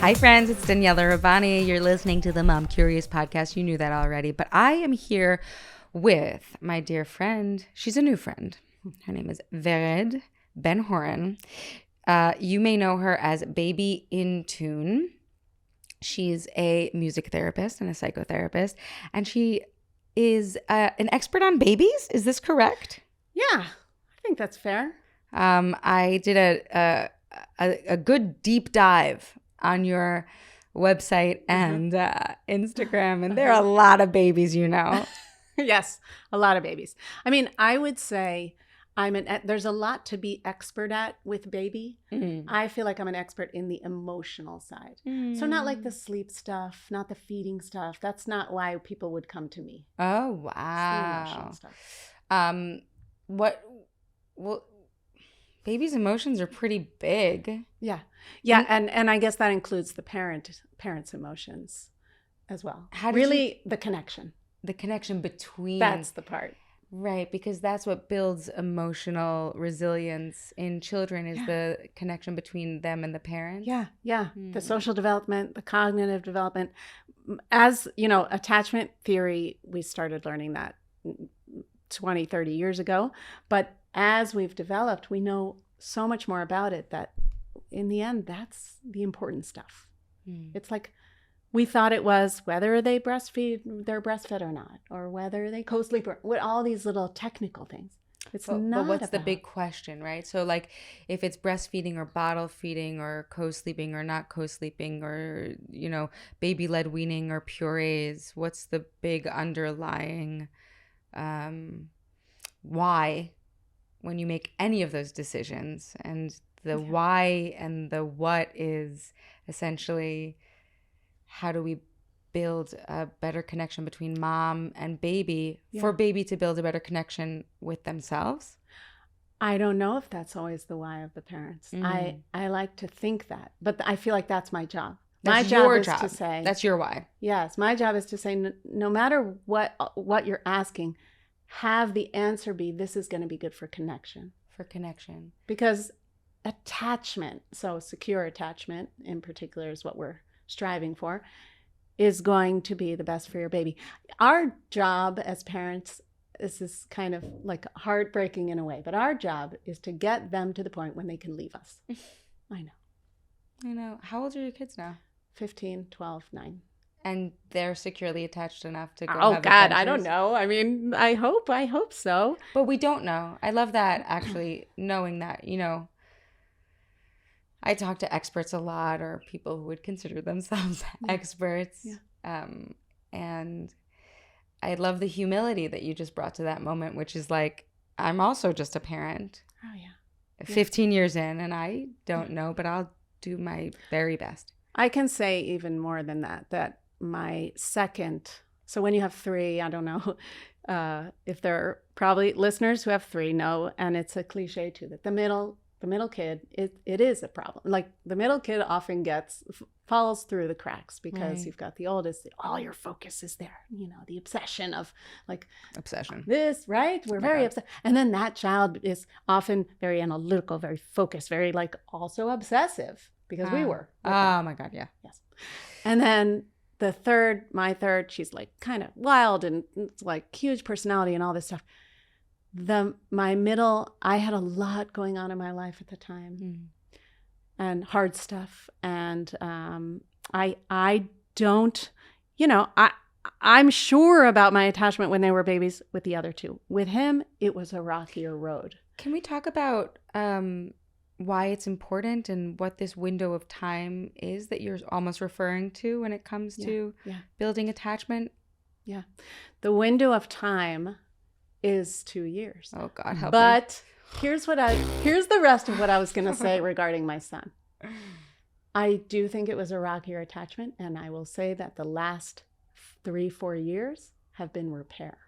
Hi, friends. It's Daniela Rabbani. You're listening to the Mom Curious podcast. You knew that already. But I am here with my dear friend. She's a new friend. Her name is Vered Ben-Horon. You may know her as Baby in Tune. She's a music therapist and a psychotherapist. And she is an expert on babies. Is this correct? Yeah, I think that's fair. I did a good deep dive on your website and Instagram, and there are a lot of babies, you know. Yes, a lot of babies. I mean, I would say there's a lot to be expert at with baby. I feel like I'm an expert in the emotional side. So not like the sleep stuff, not the feeding stuff. That's not why people would come to me. Oh, It's the wow. emotional stuff. Well, babies' emotions are pretty big. Yeah. And I guess that includes the parents' emotions as well. The connection. The connection between. That's the part. Right, because that's what builds emotional resilience in children is the connection between them and the parents. Yeah. The social development, the cognitive development. As, attachment theory, we started learning that 20, 30 years ago. But as we've developed, we know so much more about it that in the end, that's the important stuff. It's like we thought it was whether they're breastfed or not, or whether they co-sleep, or with all these little technical things. It's not. But what's the big question, right? So like if it's breastfeeding or bottle feeding or co-sleeping or not co-sleeping or, baby-led weaning or purees, what's the big underlying why when you make any of those decisions? And the why and the what is essentially how do we build a better connection between mom and baby for baby to build a better connection with themselves? I don't know if that's always the why of the parents. I like to think that, but I feel like that's my job. That's your job. To say, that's your why. Yes, my job is to say no matter what you're asking, have the answer be this is going to be good for connection. For connection. Because attachment, so secure attachment in particular is what we're striving for, is going to be the best for your baby. Our job as parents, this is kind of like heartbreaking in a way, but our job is to get them to the point when they can leave us. I know. How old are your kids now? 15, 12, 9. And they're securely attached enough to go Oh, have God, adventures? I don't know. I mean, I hope so. But we don't know. I love that, actually, knowing that, I talk to experts a lot, or people who would consider themselves experts. Yeah. And I love the humility that you just brought to that moment, which is like, I'm also just a parent. Oh, yeah. 15 years in, and I don't know, but I'll do my very best. I can say even more than that my second, so when you have 3, I don't know if there are probably listeners who have 3 know, and it's a cliche too, that the middle kid, it is a problem. Like the middle kid often falls through the cracks because you've got the oldest, all your focus is there, the obsession of this, right? We're very upset. And then that child is often very analytical, very focused, very like also obsessive because we were. Oh my God. Yeah. Yes. And then my third, she's like kind of wild and like huge personality and all this stuff. My middle, I had a lot going on in my life at the time and hard stuff. And I don't, I'm sure about my attachment when they were babies with the other 2. With him, it was a rockier road. Can we talk about why it's important and what this window of time is that you're almost referring to when it comes to building attachment? Yeah. The window of time is 2 years. Oh God, help me. Here's the rest of what I was going to say regarding my son. I do think it was a rockier attachment, and I will say that the last 3-4 years have been repair.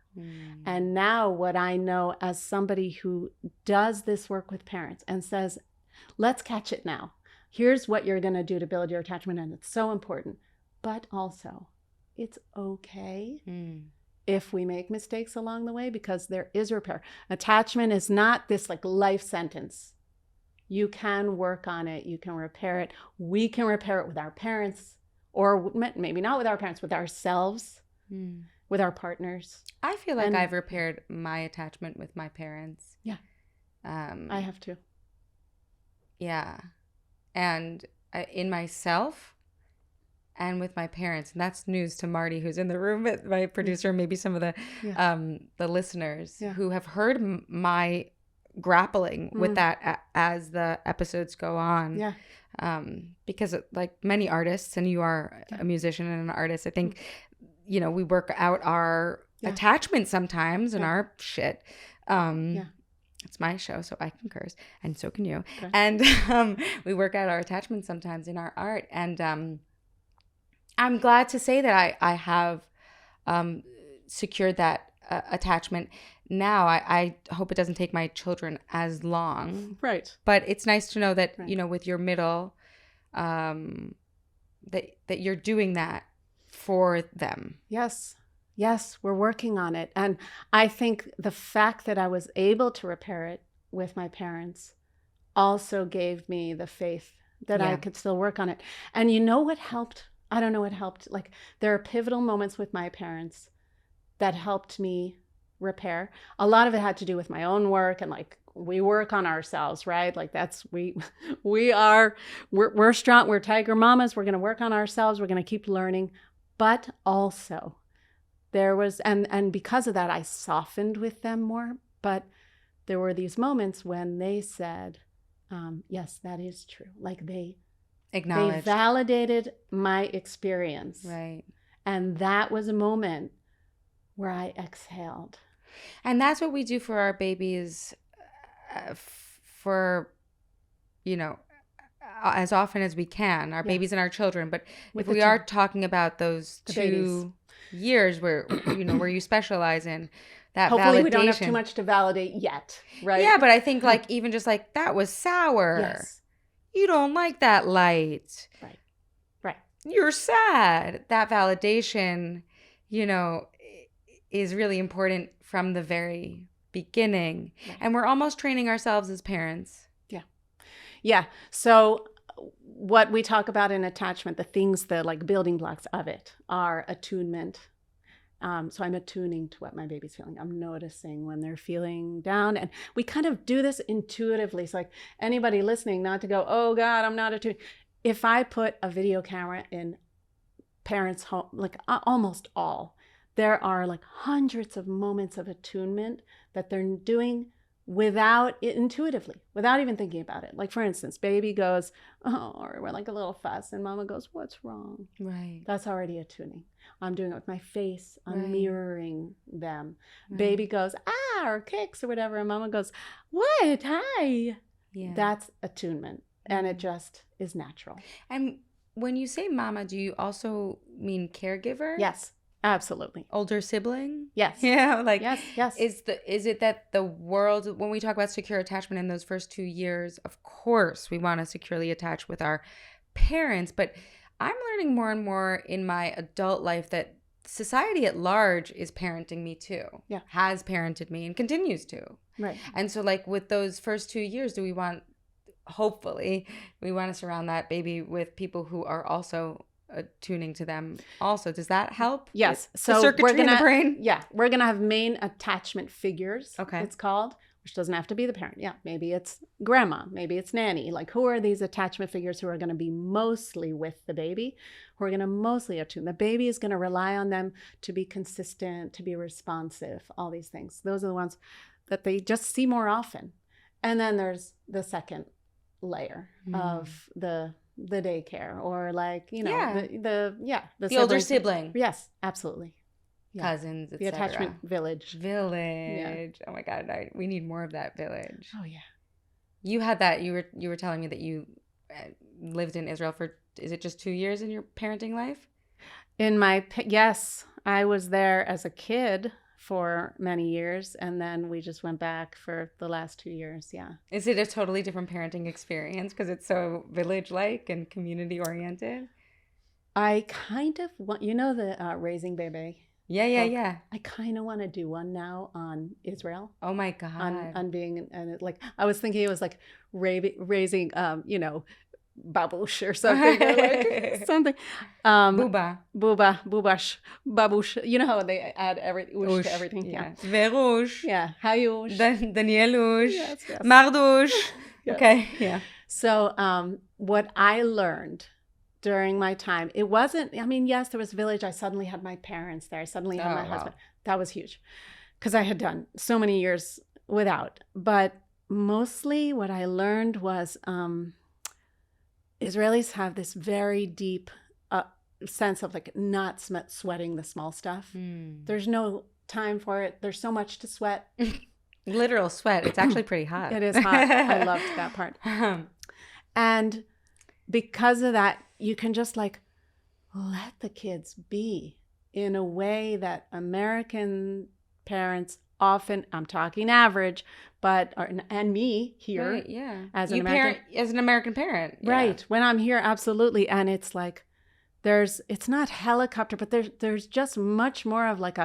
And now what I know as somebody who does this work with parents and says, let's catch it now. Here's what you're going to do to build your attachment, and it's so important. But also, it's okay if we make mistakes along the way, because there is repair. Attachment is not this like life sentence. You can work on it. You can repair it. We can repair it with our parents, or maybe not with our parents, with ourselves, with our partners. I feel like I've repaired my attachment with my parents. Yeah. I have too. Yeah. And in myself and with my parents. And that's news to Marty, who's in the room, my producer, maybe some of the listeners who have heard my grappling with that as the episodes go on. Yeah. Because like many artists, and you are a musician and an artist, I think, you know, we work out our attachment sometimes and our shit. It's my show, so I can curse, and so can you. Okay. And we work out our attachment sometimes in our art. And I'm glad to say that I have secured that attachment. Now, I hope it doesn't take my children as long. Right. But it's nice to know that, you know, with your middle, that you're doing that for them. Yes. Yes, we're working on it. And I think the fact that I was able to repair it with my parents also gave me the faith that I could still work on it. And you know what helped? I don't know what helped. Like, there are pivotal moments with my parents that helped me repair. A lot of it had to do with my own work, and like, we work on ourselves, right? Like, that's, we're strong. We're tiger mamas. We're going to work on ourselves. We're going to keep learning. But also, there was, and because of that, I softened with them more. But there were these moments when they said, yes, that is true. Like, they validated my experience. Right. And that was a moment where I exhaled. And that's what we do for our babies, for, you know, as often as we can, our babies and our children. But if we are talking about those 2 years where, you know, where you specialize in that hopefully validation. We don't have too much to validate yet, right? Yeah, but I think like even just like, that was sour. Yes. You don't like that light. Right. Right. You're sad. That validation, you know, is really important from the very beginning. Right. And we're almost training ourselves as parents. Yeah. Yeah. So what we talk about in attachment, the things, the like building blocks of it are attunement. So I'm attuning to what my baby's feeling. I'm noticing when they're feeling down. And we kind of do this intuitively. So like, anybody listening, not to go, oh God, I'm not attuned. If I put a video camera in parents' home, like almost all, there are like hundreds of moments of attunement that they're doing intuitively, without even thinking about it. Like, for instance, baby goes, oh, or we're like a little fuss, and mama goes, what's wrong? Right. That's already attuning. I'm doing it with my face. I'm mirroring them. Right. Baby goes, or kicks or whatever, and mama goes, what? Hi. Yeah. That's attunement. And it just is natural. And when you say mama, do you also mean caregiver? Yes. Absolutely. Older sibling? Yes. Yeah, like yes. Is it that the world, when we talk about secure attachment in those first 2 years, of course we want to securely attach with our parents, but I'm learning more and more in my adult life that society at large is parenting me too. Yeah. Has parented me and continues to. Right. And so like with those first 2 years, hopefully we want to surround that baby with people who are also tuning to them also. Does that help? Yes. So circuitry in the brain? Yeah. We're going to have main attachment figures. Okay. It's called, which doesn't have to be the parent. Yeah. Maybe it's grandma. Maybe it's nanny. Like, who are these attachment figures who are going to be mostly with the baby, who are going to mostly attune? The baby is going to rely on them to be consistent, to be responsive, all these things. Those are the ones that they just see more often. And then there's the layer of the daycare, or like, you know, the older sibling. Yes, absolutely. Cousins, etc. The attachment village. Yeah. Oh my God, we need more of that village. Oh yeah. You had that. You were telling me that you lived in Israel for, is it just 2 years in your parenting life? Yes, I was there as a kid for many years, and then we just went back for the last 2 years. Yeah. Is it a totally different parenting experience because it's so village-like and community-oriented? I kind of want, you know, the Raising Bebe Yeah. I kind of want to do one now on Israel. Oh my God. On being, and like I was thinking it was like raising babush or something, or like something. Buba. Bubash, babush. You know how they add ush to everything? Yeah. Verush. Yeah. Hayush. Danielush. Yes. Mardush. Yes. Okay. Yeah. So what I learned during my time, it wasn't, I mean, yes, there was village. I suddenly had my parents there. I suddenly had my husband. That was huge because I had done so many years without. But mostly what I learned was Israelis have this very deep sense of like not sweating the small stuff. There's no time for it. There's so much to sweat. Literal sweat. It's actually pretty hot. It is hot. I loved that part. And because of that, you can just like let the kids be in a way that American parents often, I'm talking average, but and me here, right, yeah, as an American parent, right? When I'm here, absolutely, and it's like it's not helicopter, but there's just much more of like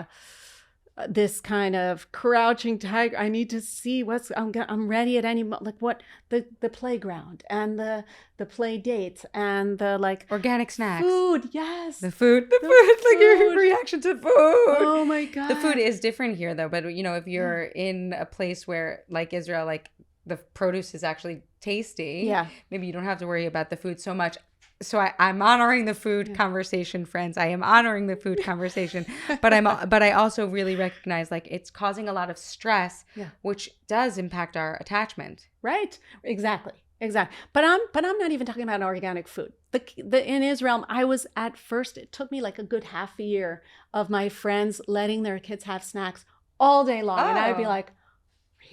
this kind of crouching tiger. I need to see I'm ready at any moment. Like what the playground and the play dates and the like organic snacks, food. Yes, the food. It's like your reaction to food. Oh my God. The food is different here though. But you know, if you're in a place where like Israel, like the produce is actually tasty, maybe you don't have to worry about the food so much. So I'm honoring the food conversation, friends. I am honoring the food conversation, but I also really recognize like it's causing a lot of stress, which does impact our attachment. Right. Exactly. But I'm not even talking about organic food. In Israel, I was at first. It took me like a good half a year of my friends letting their kids have snacks all day long, and I'd be like,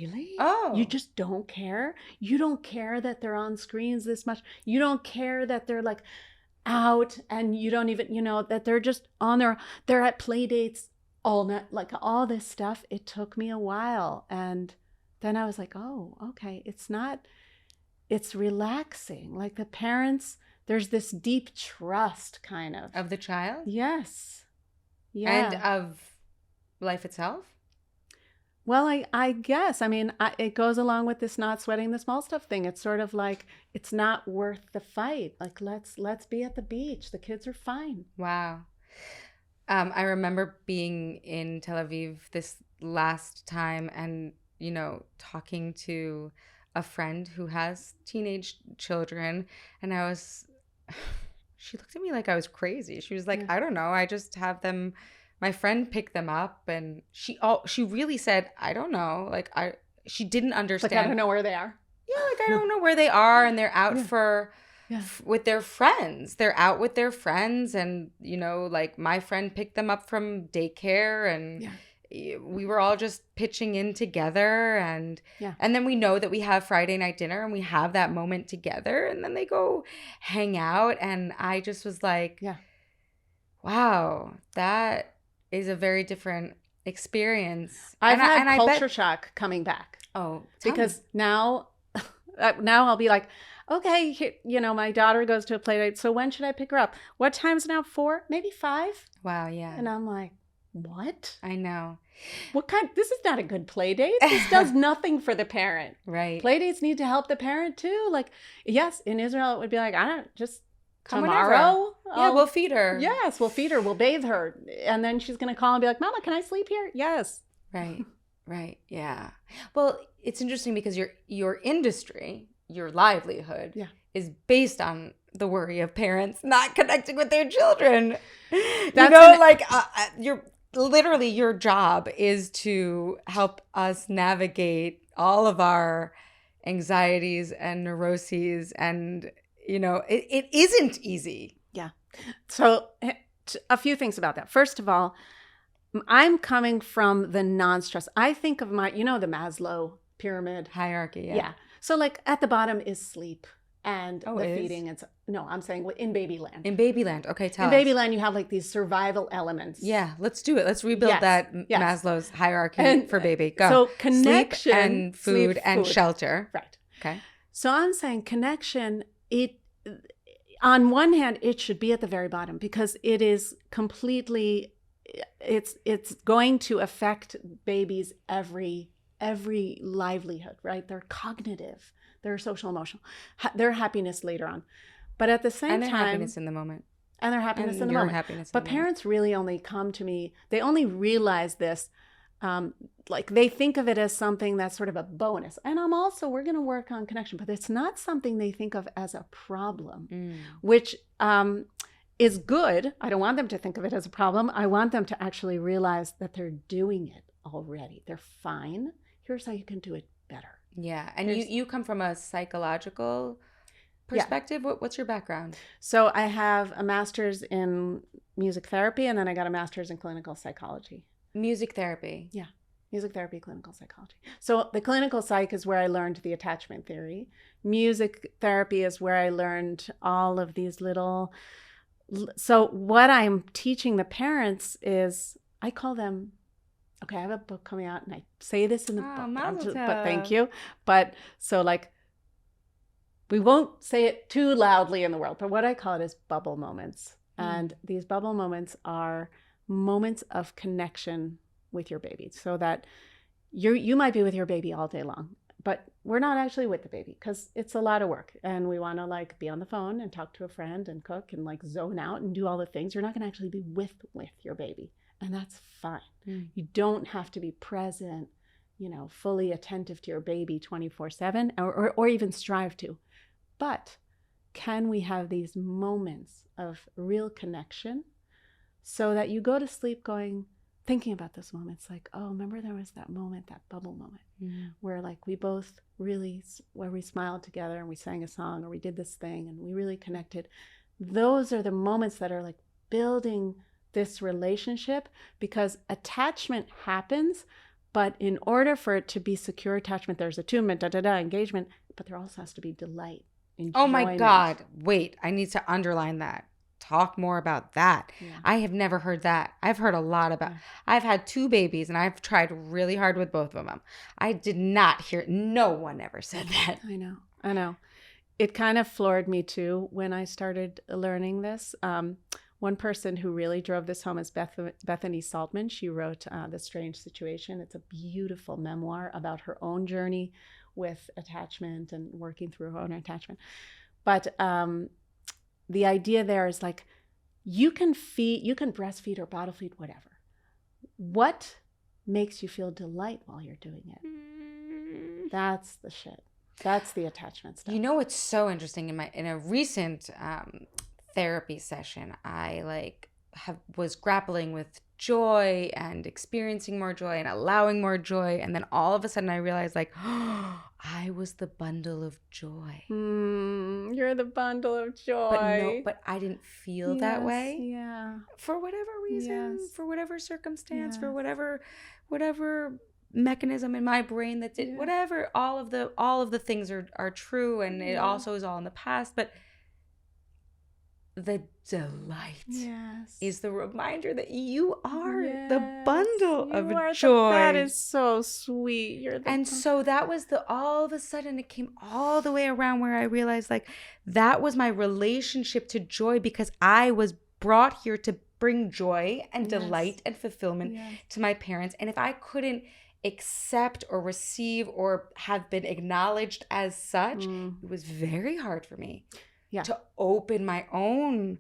really? Oh. You just don't care? You don't care that they're on screens this much? You don't care that they're like out and you don't even, that they're just they're at play dates all night, like all this stuff. It took me a while. And then I was like, oh, okay. It's relaxing. Like the parents, there's this deep trust kind of. Of the child? Yes. Yeah. And of life itself? Well, I guess. I mean, it goes along with this not sweating the small stuff thing. It's sort of like it's not worth the fight. Like let's be at the beach. The kids are fine. Wow. I remember being in Tel Aviv this last time and, talking to a friend who has teenage children. And she looked at me like I was crazy. She was like, I don't know. I just have them. My friend picked them up and she really said, I don't know. Like she didn't understand. Like, I don't know where they are. Yeah, like I don't know where they are and they're out with their friends. They're out with their friends and, like my friend picked them up from daycare and we were all just pitching in together and then we know that we have Friday night dinner and we have that moment together and then they go hang out and I just was like, wow, that is a very different experience. I've had culture shock coming back. Oh, because now I'll be like, okay, my daughter goes to a play date. So when should I pick her up? What time's now? 4, maybe 5? Wow, yeah. And I'm like, what? I know. This is not a good play date. This does nothing for the parent. Right. Play dates need to help the parent too. Like, yes, in Israel it would be like, I don't just come tomorrow. Yeah, we'll feed her. Yes, we'll feed her. We'll bathe her. And then she's going to call and be like, Mama, can I sleep here? Yes. Right. Yeah. Well, it's interesting because your industry, your livelihood is based on the worry of parents not connecting with their children. Your job is to help us navigate all of our anxieties and neuroses and it isn't easy. Yeah. So a few things about that. First of all, I'm coming from the non-stress. I think of the Maslow pyramid hierarchy. Yeah. So like at the bottom is sleep and feeding. I'm saying in Babyland. In Babyland. Okay, tell us. In Babyland, you have like these survival elements. Yeah, let's do it. Let's rebuild that Maslow's hierarchy for baby. Go. So connection. Sleep and food and shelter. Right. Okay. So I'm saying connection, on one hand, it should be at the very bottom because it is completely it's going to affect babies' every livelihood, right? Their cognitive, their social, emotional, their happiness later on. But at the same And their time, happiness in the moment. and their happiness And in the your moment. happiness in But the moment. parents really only come to me, they only realize this, like they think of it as something that's sort of a bonus. And we're going to work on connection, but it's not something they think of as a problem, which is good. I don't want them to think of it as a problem. I want them to actually realize that they're doing it already. They're fine. Here's how you can do it better. Yeah. And you come from a psychological perspective. Yeah. What's your background? So I have a master's in music therapy, and then I got a master's in clinical psychology. Music therapy. Yeah. Music therapy, clinical psychology. So the clinical psych is where I learned the attachment theory. Music therapy is where I learned all of these little... So what I'm teaching the parents is, I call them... Okay, I have a book coming out, and I say this in the book. But thank you. But so like, we won't say it too loudly in the world, but what I call it is bubble moments. And these bubble moments are moments of connection with your baby, so that you might be with your baby all day long, but we're not actually with the baby because it's a lot of work, and we want to like be on the phone and talk to a friend and cook and like zone out and do all the things. You're not going to actually be with your baby, and that's fine. You don't have to be present, fully attentive to your baby 24/7, or even strive to. But can we have these moments of real connection so that you go to sleep thinking about those moments, like, oh, remember there was that moment, that bubble moment, where like we both really, where we smiled together and we sang a song, or we did this thing and we really connected. Those are the moments that are like building this relationship, because attachment happens, but in order for it to be secure attachment, there's attunement, engagement, but there also has to be delight. Enjoyment. Oh my God. Wait, I need to underline that. Talk more about that. Yeah. I have never heard that. I've heard a lot about, I've had 2 babies and I've tried really hard with both of them. I did not hear, no one ever said that. I know. It kind of floored me too when I started learning this. One person who really drove this home is Bethany Saltman. She wrote The Strange Situation. It's a beautiful memoir about her own journey with attachment and working through her own attachment. But the idea there is like, you can breastfeed or bottle feed, whatever. What makes you feel delight while you're doing it? That's the shit. That's the attachment stuff. You know what's so interesting? In a recent therapy session, I was grappling with joy and experiencing more joy and allowing more joy, and then all of a sudden I realized I was the bundle of joy. You're the bundle of joy. But I didn't feel that way. Yeah. For whatever reason, for whatever circumstance, for whatever mechanism in my brain that did whatever. All of the things are true, and it also is all in the past, but the delight is the reminder that you are the bundle of joy. That is so sweet. So that was all of a sudden it came all the way around where I realized that was my relationship to joy, because I was brought here to bring joy and delight and fulfillment to my parents. And if I couldn't accept or receive or have been acknowledged as such, it was very hard for me to open my own,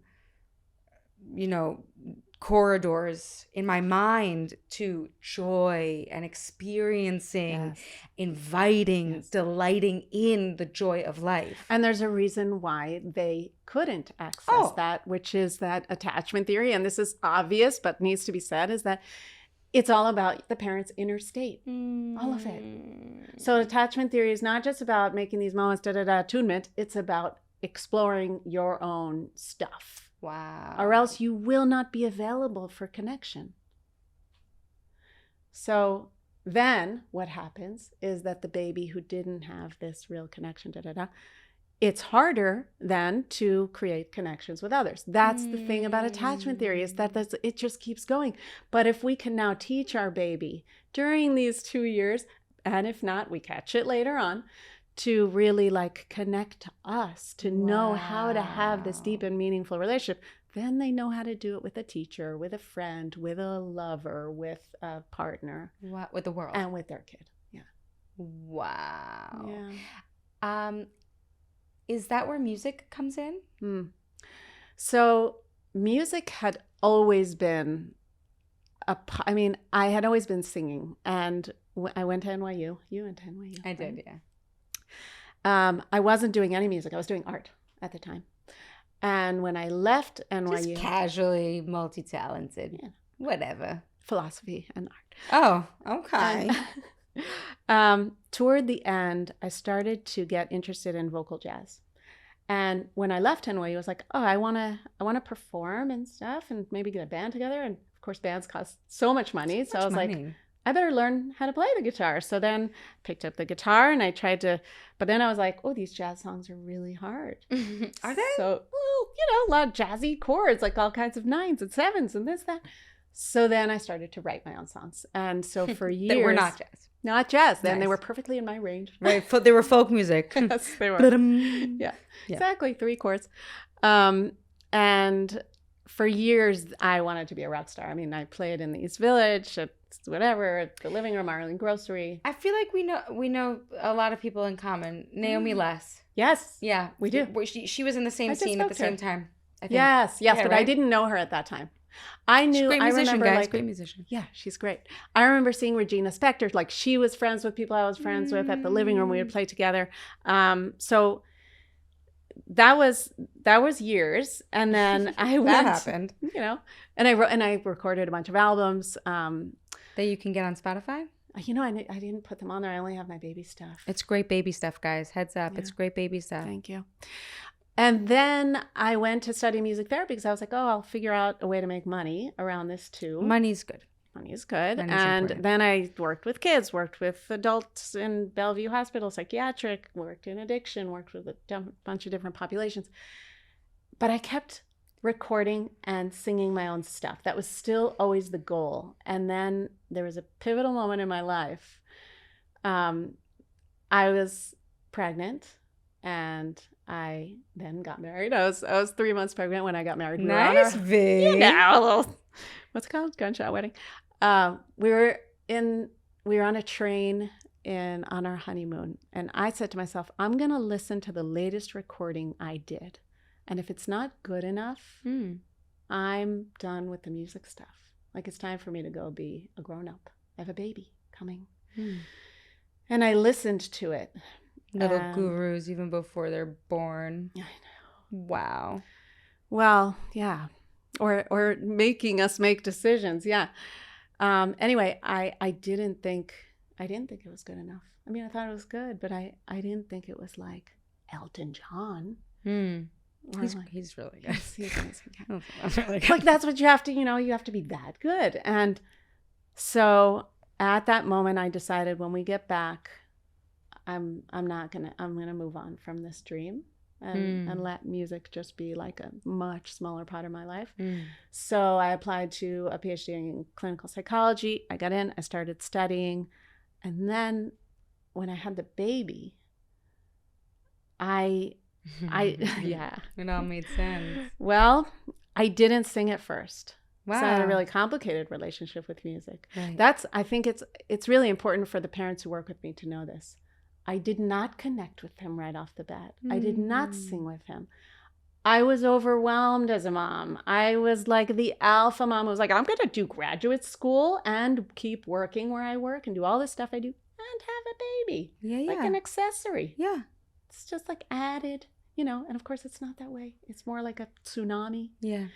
corridors in my mind to joy and experiencing, inviting, delighting in the joy of life. And there's a reason why they couldn't access that, which is that attachment theory. And this is obvious, but needs to be said, is that it's all about the parent's inner state, all of it. So attachment theory is not just about making these moments, attunement. It's about exploring your own stuff. Wow. Or else you will not be available for connection. So then what happens is that the baby who didn't have this real connection, it's harder then to create connections with others. That's the thing about attachment theory, is that it just keeps going. But if we can now teach our baby during these 2 years, and if not, we catch it later on, to really connect to us, to know how to have this deep and meaningful relationship, then they know how to do it with a teacher, with a friend, with a lover, with a partner. What, with the world. And with their kid. Yeah. Wow. Yeah. Is that where music comes in? So music had always been I mean, I had always been singing, and I went to NYU. You went to NYU. I did, yeah. I wasn't doing any music. I was doing art at the time. And when I left NYU, Just casually multi-talented. Yeah. Whatever. Philosophy and art. Oh, okay. Toward the end, I started to get interested in vocal jazz. And when I left NYU, I was like, oh, I want to perform and stuff, and maybe get a band together. And of course, bands cost so much money. So I was like, I better learn how to play the guitar. So then picked up the guitar and I tried to, but then I was like, oh, these jazz songs are really hard. Are they? So, well, a lot of jazzy chords, like all kinds of 9s and 7s and this, that. So then I started to write my own songs. And so for years. That were not jazz. Not jazz. Then Nice. they were perfectly in my range. Right. They were folk music. Yes, they were. Yeah, exactly. 3 chords. And for years, I wanted to be a rock star. I mean, I played in the East Village, at whatever, at the Living Room, Arlene Grocery. I feel like we know a lot of people in common. Naomi Less. Yes. Yeah. We do. She was in the same scene at the same time, I think. Yes, Yeah, but right? I didn't know her at that time. I knew. Great musician, I remember, guys. like, Great musician. Yeah, she's great. I remember seeing Regina Spektor. Like, she was friends with people I was friends with at the Living Room. We would play together. So that was years, and then I went. That happened. And I recorded a bunch of albums. That you can get on Spotify. I didn't put them on there. I only have my baby stuff. It's great baby stuff, guys. Heads up, Yeah. It's great baby stuff. Thank you. And then I went to study music therapy because I was like, oh, I'll figure out a way to make money around this too. Money's good. Money is good. Money's and important. then I worked with kids, worked with adults in Bellevue Hospital, psychiatric, worked in addiction, worked with a bunch of different populations. But I kept recording and singing my own stuff. That was still always the goal. And then there was a pivotal moment in my life. I was pregnant, and I then got married. I was 3 months pregnant when I got married. Nice, V. A little, what's it called? Gunshot wedding. We were on a train on our honeymoon, and I said to myself, I'm gonna listen to the latest recording I did, and if it's not good enough, I'm done with the music stuff. Like, it's time for me to go be a grown up. I have a baby coming, and I listened to it. Little gurus even before they're born. I know. Wow. Well, yeah. Or making us make decisions. Yeah. Anyway, I didn't think it was good enough. I mean, I thought it was good, but I didn't think it was like Elton John. He's really good. He's amazing. Yeah. That's really good. Like, that's what you have to, you have to be that good. And so at that moment, I decided, when we get back, I'm gonna move on from this dream and let music just be like a much smaller part of my life. So I applied to a PhD in clinical psychology. I got in, I started studying. And then when I had the baby, yeah. It all made sense. Well, I didn't sing at first. Wow. So I had a really complicated relationship with music. Right. I think it's really important for the parents who work with me to know this. I did not connect with him right off the bat. I did not sing with him. I was overwhelmed as a mom. I was like the alpha mom who was like, I'm going to do graduate school and keep working where I work and do all this stuff I do and have a baby. Yeah. Like an accessory. Yeah. It's just like added, and of course it's not that way. It's more like a tsunami. Yeah.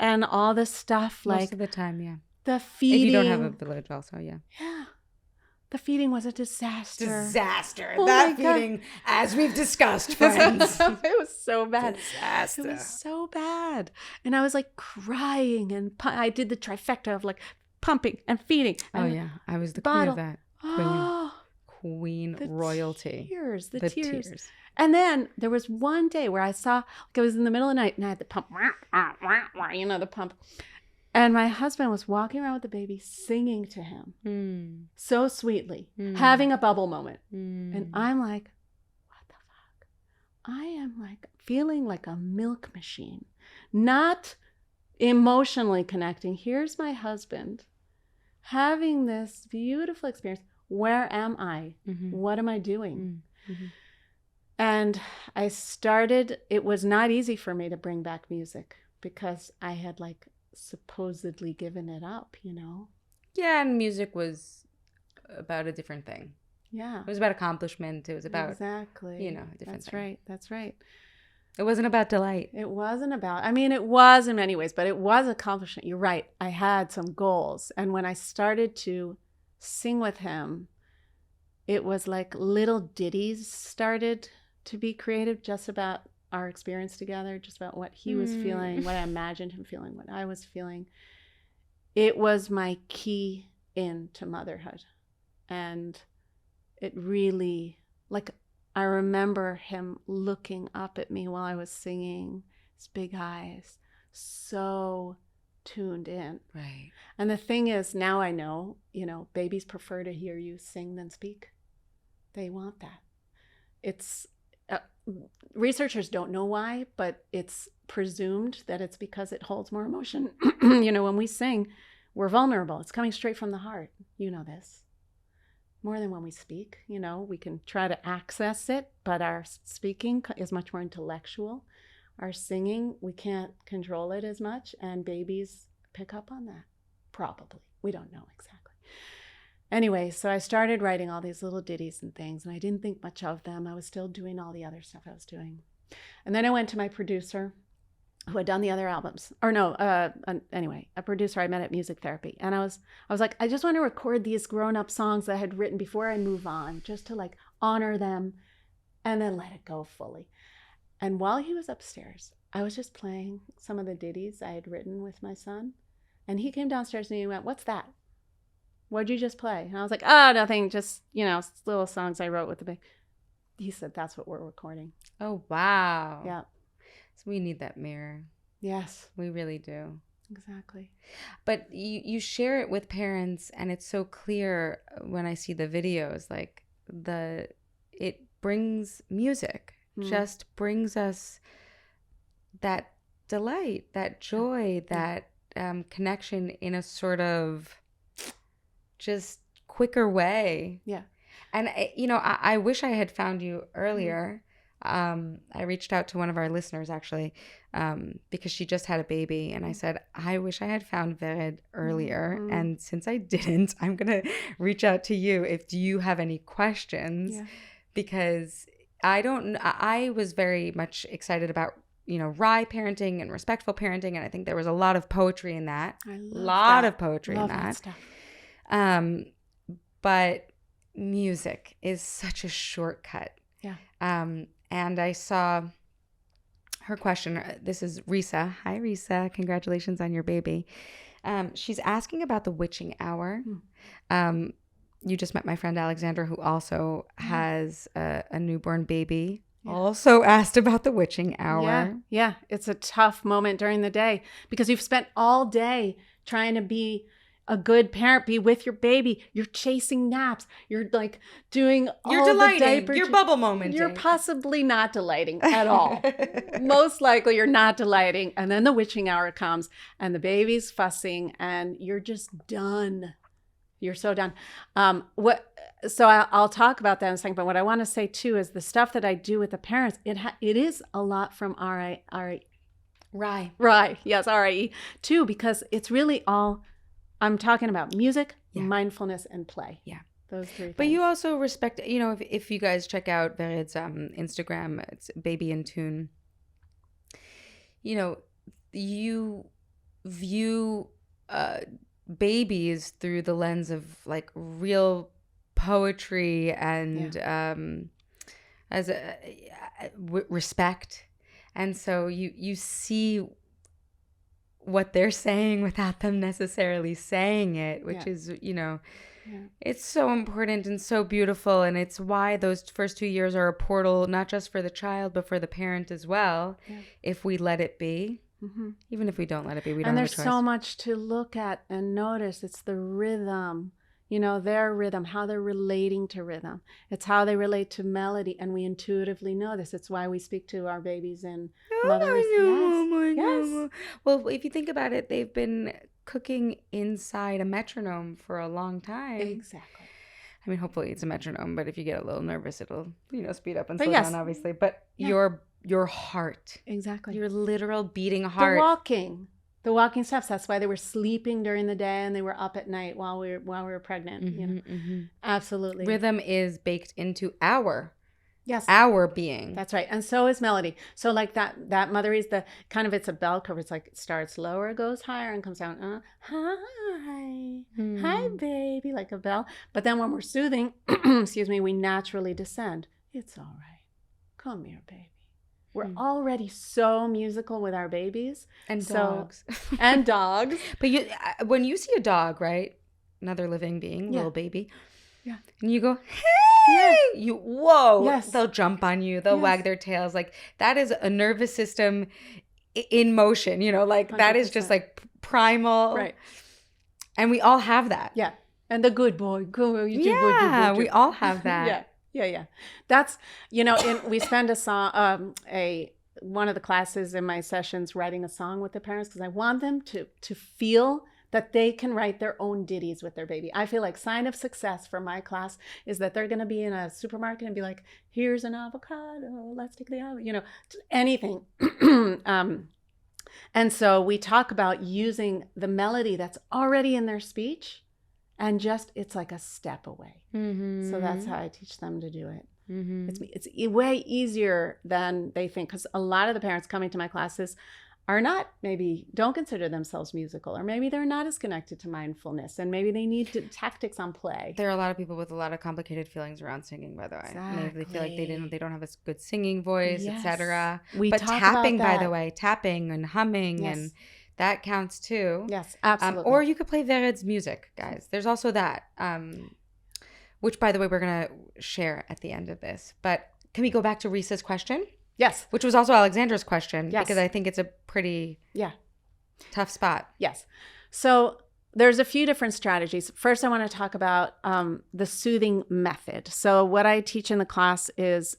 And all this stuff, like most of the time, yeah. the feeding. If you don't have a village also, yeah. Yeah. The feeding was a disaster. Oh, that feeding, as we've discussed, friends. It was so bad. Disaster. It was so bad. And I was like crying, and I did the trifecta of like pumping and feeding. Oh, and yeah. I was the bottle. queen of that. Oh, Queen the royalty. Tears, the tears. And then there was one day where I saw, like, I was in the middle of the night and I had the pump, the pump. And my husband was walking around with the baby, singing to him so sweetly, having a bubble moment. And I'm like, what the fuck? I am like feeling like a milk machine, not emotionally connecting. Here's my husband having this beautiful experience. Where am I? What am I doing? And I started, it was not easy for me to bring back music because I had like supposedly given it up, you know? Yeah, and music was about a different thing. Yeah. It was about accomplishment. It was about, exactly. you know, a different That's thing. right. That's right. It wasn't about delight. It wasn't about, I mean, it was in many ways, but it was accomplishment. You're right. I had some goals. And when I started to sing with him, it was like little ditties started to be created just about our experience together, just about what he was feeling, what I imagined him feeling, what I was feeling. It was my key into motherhood. And it really, like, I remember him looking up at me while I was singing, his big eyes, so tuned in. Right. And the thing is, now I know, you know, babies prefer to hear you sing than speak. They want that. It's, researchers don't know why, but it's presumed that it's because it holds more emotion. You know, when we sing, we're vulnerable. It's coming straight from the heart. You know this. More than when we speak, you know, we can try to access it, but our speaking is much more intellectual. Our singing, we can't control it as much, and babies pick up on that, probably. We don't know exactly. Anyway, so I started writing all these little ditties and things, and I didn't think much of them. I was still doing all the other stuff I was doing. And then I went to my producer, who had done the other albums, or no, anyway, a producer I met at Music Therapy. And I was like, I just want to record these grown-up songs that I had written before I move on, just to like honor them and then let it go fully. And while he was upstairs, I was just playing some of the ditties I had written with my son. And he came downstairs and he went, "What's that? What'd you just play?" And I was like, "Oh, nothing, just, you know, little songs I wrote with the baby." He said, "That's what we're recording." Oh, wow. Yeah. So we need that mirror. Yes. We really do. Exactly. But you share it with parents, and it's so clear when I see the videos, like it brings music, just brings us that delight, that joy, that connection in a sort of just quicker way. Yeah. And, you know, I wish I had found you earlier. I reached out to one of our listeners, actually, because she just had a baby. And I said, I wish I had found Vered earlier. And since I didn't, I'm going to reach out to you if you have any questions. Yeah. Because I was very much excited about, you know, rye parenting and respectful parenting. And I think there was a lot of poetry in that. I love that. Love that stuff. But music is such a shortcut. Yeah. And I saw her question. This is Risa. Hi, Risa. Congratulations on your baby. She's asking about the witching hour. You just met my friend Alexandra, who also has a newborn baby. Yeah. Also asked about the witching hour. Yeah. It's a tough moment during the day because you've spent all day trying to be a good parent, be with your baby. You're chasing naps. You're like doing all the diaper. You're bubble momenting. You're possibly not delighting at all. Most likely you're not delighting. And then the witching hour comes and the baby's fussing and you're just done. You're so done. So I'll talk about that in a second. But what I want to say too is the stuff that I do with the parents, it is a lot from Rye. Yes, RIE too, because it's really all, I'm talking about music, mindfulness, and play. Yeah. Those three things. But you also respect, you know, if you guys check out Vered's Instagram, it's Baby in Tune. You know, you view babies through the lens of like real poetry and as respect. And so you see what they're saying without them necessarily saying it, which is, you know, it's so important and so beautiful. And it's why those first 2 years are a portal, not just for the child, but for the parent as well, if we let it be. Mm-hmm. Even if we don't let it be, we don't have a choice. And there's so much to look at and notice. It's the rhythm. their rhythm, how they're relating to rhythm. It's how they relate to melody. And we intuitively know this. It's why we speak to our babies in motherless. Yes. Well, if you think about it, they've been cooking inside a metronome for a long time. Exactly. I mean, hopefully it's a metronome, but if you get a little nervous, it'll, speed up and But slow yes. down, obviously. But your heart. Exactly. Your literal beating heart. The walking steps. That's why they were sleeping during the day and they were up at night while we were pregnant. Absolutely. Rhythm is baked into our being. That's right. And so is melody. So like that mother is the kind of, it's a bell curve. It's like it starts lower, goes higher, and comes down. Hi, baby, like a bell. But then when we're soothing, excuse me, we naturally descend. It's all right. Come here, baby. We're already so musical with our babies. And dogs. And dogs. But when you see a dog, right? Another living being, little baby. Yeah. And you go, hey! Whoa. Yes. They'll jump on you. They'll wag their tails. Like, that is a nervous system in motion. Like 100%. That is just like primal. Right. And we all have that. Yeah. And the good boy. We all have that. Yeah. Yeah. That's, we spend one of the classes in my sessions writing a song with the parents because I want them to feel that they can write their own ditties with their baby. I feel like sign of success for my class is that they're going to be in a supermarket and be like, here's an avocado, let's take the avocado, anything. And so we talk about using the melody that's already in their speech. And it's like a step away. So that's how I teach them to do it. It's way easier than they think. Because a lot of the parents coming to my classes don't consider themselves musical. Or maybe they're not as connected to mindfulness. And maybe they need tactics on play. There are a lot of people with a lot of complicated feelings around singing, by the way. Exactly. Maybe they feel like they don't have a good singing voice, etc. But tapping, by the way, tapping and humming and... that counts too. Yes, absolutely. Or you could play Vered's music, guys. There's also that, which, by the way, we're going to share at the end of this. But can we go back to Risa's question? Yes. Which was also Alexandra's question. Yes. Because I think it's a pretty tough spot. Yes. So there's a few different strategies. First, I want to talk about the soothing method. So what I teach in the class is,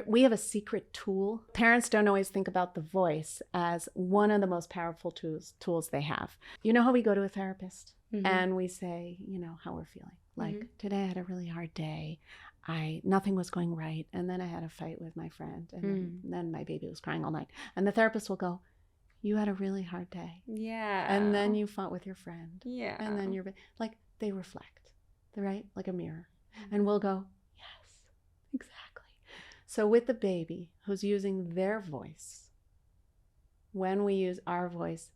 we have a secret tool. Parents don't always think about the voice as one of the most powerful tools they have. You know how we go to a therapist and we say, how we're feeling. Like, today I had a really hard day. Nothing was going right. And then I had a fight with my friend. And then my baby was crying all night. And the therapist will go, you had a really hard day. Yeah. And then you fought with your friend. Yeah. And then they reflect, right? Like a mirror. And we'll go, yes, exactly. So with the baby who's using their voice, when we use our voice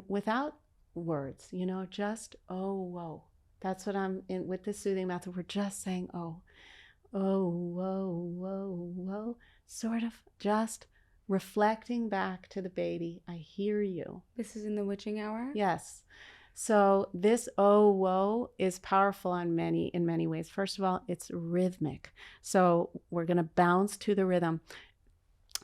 without words, just, oh, whoa. That's what I'm in with the soothing method. We're just saying, oh, whoa, whoa, whoa. Sort of just reflecting back to the baby, I hear you. This is in the witching hour? Yes. So this oh, whoa is powerful in many ways. First of all, it's rhythmic. So we're going to bounce to the rhythm.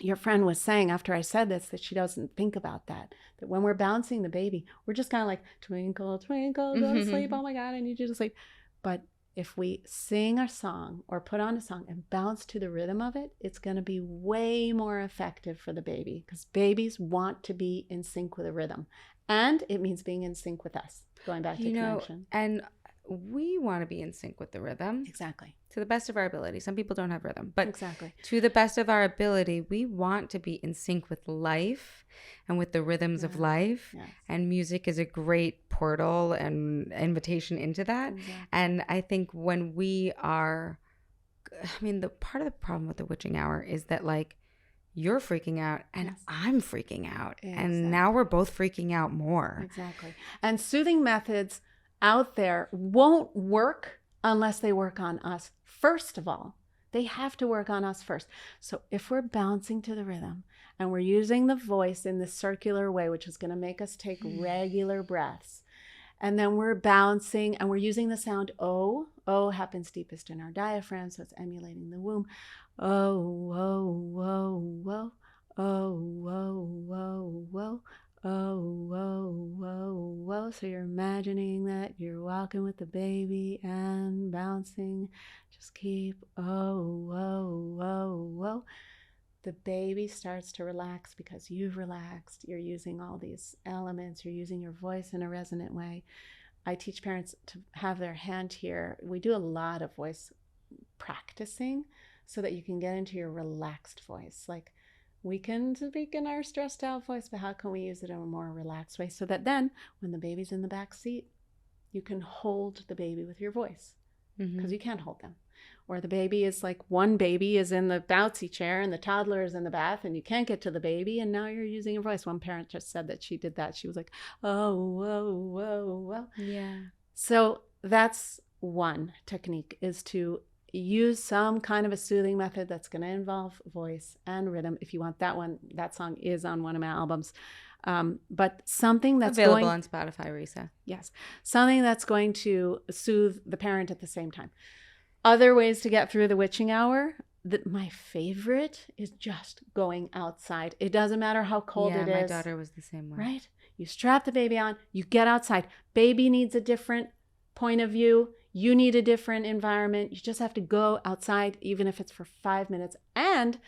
Your friend was saying after I said this that she doesn't think about that when we're bouncing the baby, we're just kind of like, twinkle, twinkle, go to sleep. Oh my God, I need you to sleep. But if we sing a song or put on a song and bounce to the rhythm of it, it's going to be way more effective for the baby because babies want to be in sync with a rhythm. And it means being in sync with us, going back to connection. And we want to be in sync with the rhythm. Exactly. To the best of our ability. Some people don't have rhythm, but exactly. To the best of our ability, we want to be in sync with life and with the rhythms of life. Yes. And music is a great portal and invitation into that. Exactly. And I think when we are, the part of the problem with the witching hour is that you're freaking out and I'm freaking out. Exactly. And now we're both freaking out more. Exactly. And soothing methods out there won't work unless they work on us. First of all, they have to work on us first. So if we're bouncing to the rhythm and we're using the voice in this circular way, which is going to make us take regular breaths, and then we're bouncing and we're using the sound O. O happens deepest in our diaphragm, so it's emulating the womb. O, whoa, whoa, whoa. Oh, whoa, whoa, whoa. oh, whoa, whoa, whoa. So you're imagining that you're walking with the baby and bouncing. Just keep, oh, whoa, whoa, whoa. The baby starts to relax because you've relaxed. You're using all these elements. You're using your voice in a resonant way. I teach parents to have their hand here. We do a lot of voice practicing so that you can get into your relaxed voice. Like, we can speak in our stressed out voice, but how can we use it in a more relaxed way so that then when the baby's in the back seat, you can hold the baby with your voice, because you can't hold them. Or the baby is like, one baby is in the bouncy chair and the toddler is in the bath and you can't get to the baby, and now you're using your voice. One parent just said that she did that. She was like, oh, whoa, whoa, whoa. Yeah. So that's one technique, is to use some kind of a soothing method that's going to involve voice and rhythm. If you want that one, that song is on one of my albums. But something that's available on Spotify, Risa. Yes. Something that's going to soothe the parent at the same time. Other ways to get through the witching hour, that my favorite is just going outside. It doesn't matter how cold it is. Yeah, my daughter was the same way. Right? You strap the baby on, you get outside. Baby needs a different point of view. You need a different environment. You just have to go outside, even if it's for 5 minutes. And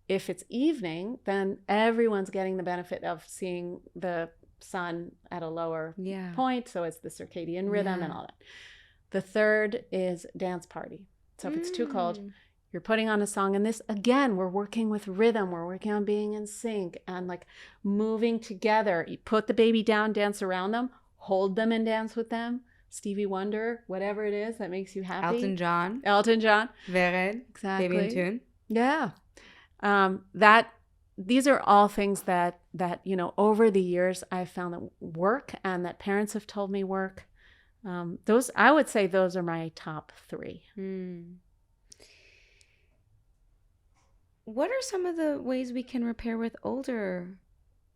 if it's evening, then everyone's getting the benefit of seeing the sun at a lower point. So it's the circadian rhythm and all that. The third is dance party. So if it's too cold, you're putting on a song. And this, again, we're working with rhythm. We're working on being in sync and like moving together. You put the baby down, dance around them, hold them and dance with them. Stevie Wonder, whatever it is that makes you happy. Elton John. Vered. Exactly. Baby in Tune. Yeah. These are all things that over the years I've found that work and that parents have told me work. Those, I would say, those are my top 3. What are some of the ways we can repair with older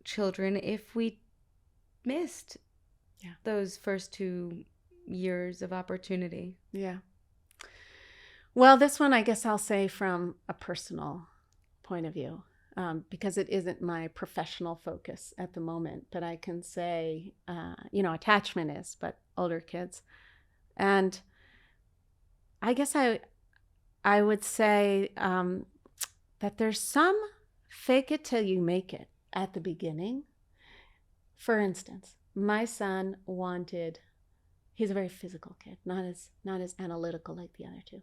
children if we missed those first 2 years of opportunity? Yeah. Well, this one, I guess I'll say from a personal point of view, because it isn't my professional focus at the moment, but I can say, attachment is, but older kids. And I guess I would say that there's some fake it till you make it at the beginning. For instance, my son he's a very physical kid, not as analytical like the other two.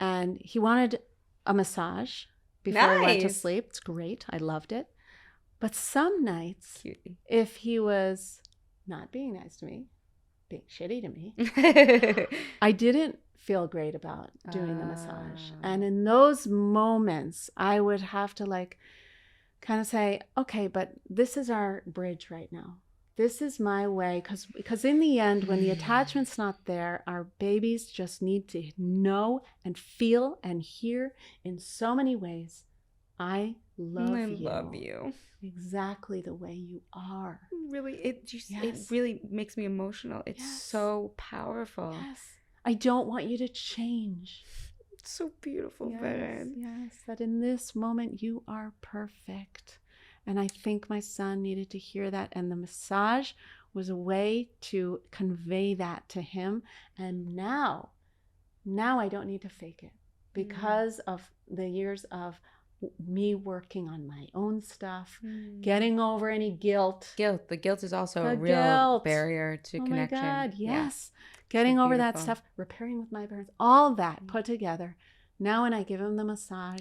And he wanted a massage before he went to sleep. It's great. I loved it. But some nights, cutie, if he was not being nice to me, being shitty to me, I didn't feel great about doing the massage. And in those moments, I would have to kind of say, okay, but this is our bridge right now. This is my way, because in the end, when the attachment's not there, our babies just need to know and feel and hear in so many ways, I love you exactly the way you are. Really, it really makes me emotional. It's so powerful. Yes, I don't want you to change. It's so beautiful, Vered. Yes, that in this moment you are perfect. And I think my son needed to hear that. And the massage was a way to convey that to him. And now I don't need to fake it because of the years of me working on my own stuff, getting over any guilt. The guilt is also a real barrier to connection. Oh my God, yes. Getting over that stuff, repairing with my parents, all that put together. Now when I give him the massage,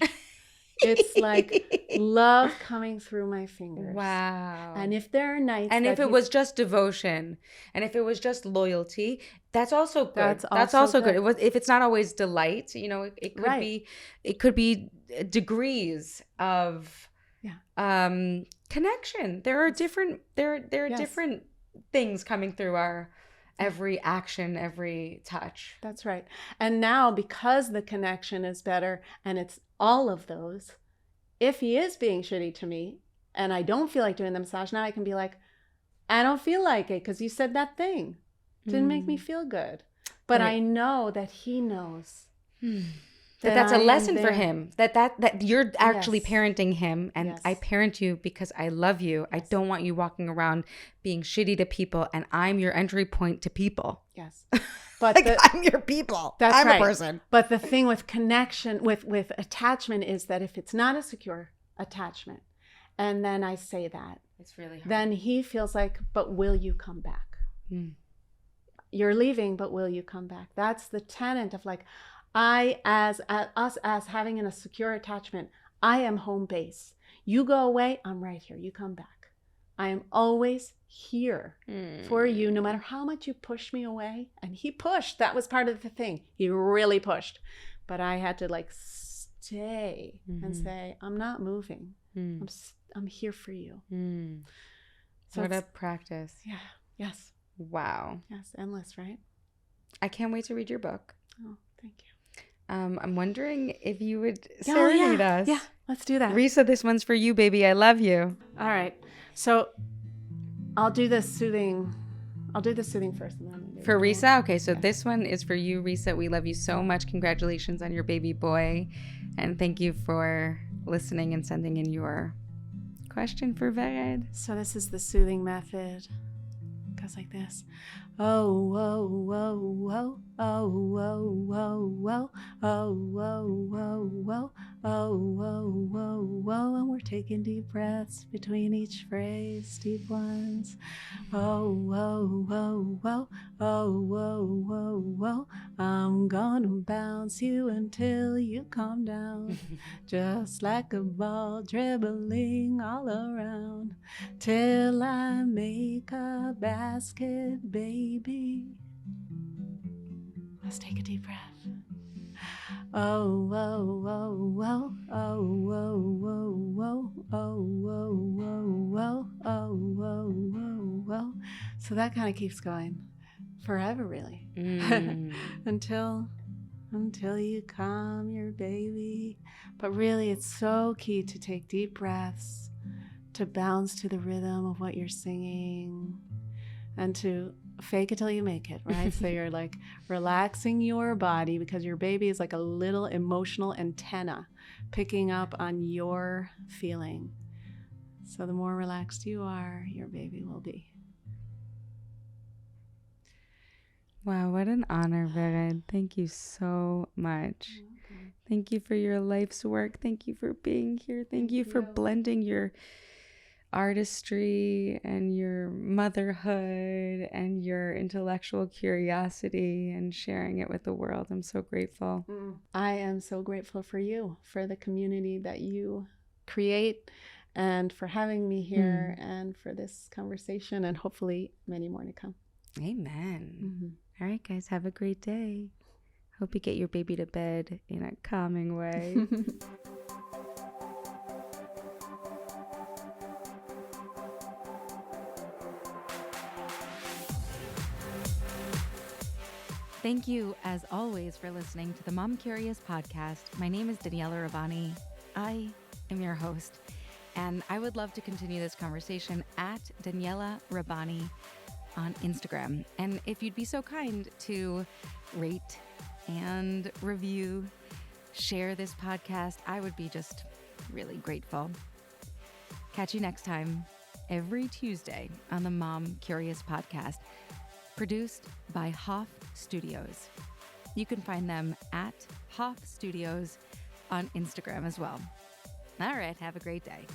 it's like love coming through my fingers. Wow. And if there are nights and if it was just devotion, and if it was just loyalty, that's also good. That's also good. If it's not always delight, it could be degrees of connection. There are different different things coming through our every action, every touch. That's right. And now, because the connection is better and it's all of those, if he is being shitty to me and I don't feel like doing the massage, now I can be like, I don't feel like it because you said that thing. Didn't make me feel good. But I know that he knows. that's I a am lesson for there. him. That you're actually Yes. parenting him, and Yes. I parent you because I love you. I Yes. don't want you walking around being shitty to people, and I'm your entry point to people. Yes. But Like, I'm your people. that's I'm right. a person. But the thing with connection, with attachment, is that if it's not a secure attachment, and then I say that, It's really hard. then he feels like, but will you come back? Mm. You're leaving, but will you come back? That's the tenet of like, us as having a secure attachment, I am home base. You go away, I'm right here. You come back. I am always here for you, no matter how much you push me away. And he pushed. That was part of the thing. He really pushed. But I had to like stay and say, I'm not moving. I'm here for you. So what a practice. Yeah. Yes. Wow. Yes. Endless, right? I can't wait to read your book. Oh, thank you. I'm wondering if you would serenade us. Yeah, let's do that. Risa, this one's for you, baby. I love you. All right. So I'll do the soothing first. And then For Risa? Okay, so this one is for you, Risa. We love you so much. Congratulations on your baby boy. And thank you for listening and sending in your question for Vered. So this is the soothing method. It goes like this. Oh, whoa, whoa, whoa, oh, whoa, whoa, whoa, oh, whoa, whoa, whoa, oh, whoa, whoa, whoa. And we're taking deep breaths between each phrase, deep ones. Oh, whoa, whoa, whoa, oh, whoa, whoa, whoa. I'm gonna bounce you until you calm down, just like a ball dribbling all around, till I make a basket, baby. Let's take a deep breath. Oh, whoa, whoa, whoa, oh, whoa, whoa, whoa, oh, whoa, whoa, whoa, oh, whoa, whoa, whoa. So that kind of keeps going forever, really, until you calm your baby. But really, it's so key to take deep breaths, to bounce to the rhythm of what you're singing, and to fake it till you make it, right? So you're like relaxing your body, because your baby is like a little emotional antenna picking up on your feeling. So the more relaxed you are, your baby will be. Wow, what an honor, Vered. Thank you so much. Thank you for your life's work. Thank you for being here. Thank you for blending your artistry and your motherhood and your intellectual curiosity and sharing it with the world. I'm so grateful. I am so grateful for you, for the community that you create, and for having me here, and for this conversation, and hopefully many more to come. Amen. All right, guys, have a great day. Hope you get your baby to bed in a calming way. Thank you, as always, for listening to the Mom Curious podcast. My name is Daniela Rabbani. I am your host, and I would love to continue this conversation at Daniela Rabbani on Instagram. And if you'd be so kind to rate and review, share this podcast, I would be just really grateful. Catch you next time, every Tuesday on the Mom Curious podcast, produced by Hoff Studios. You can find them at Hoff Studios on Instagram as well. All right, have a great day.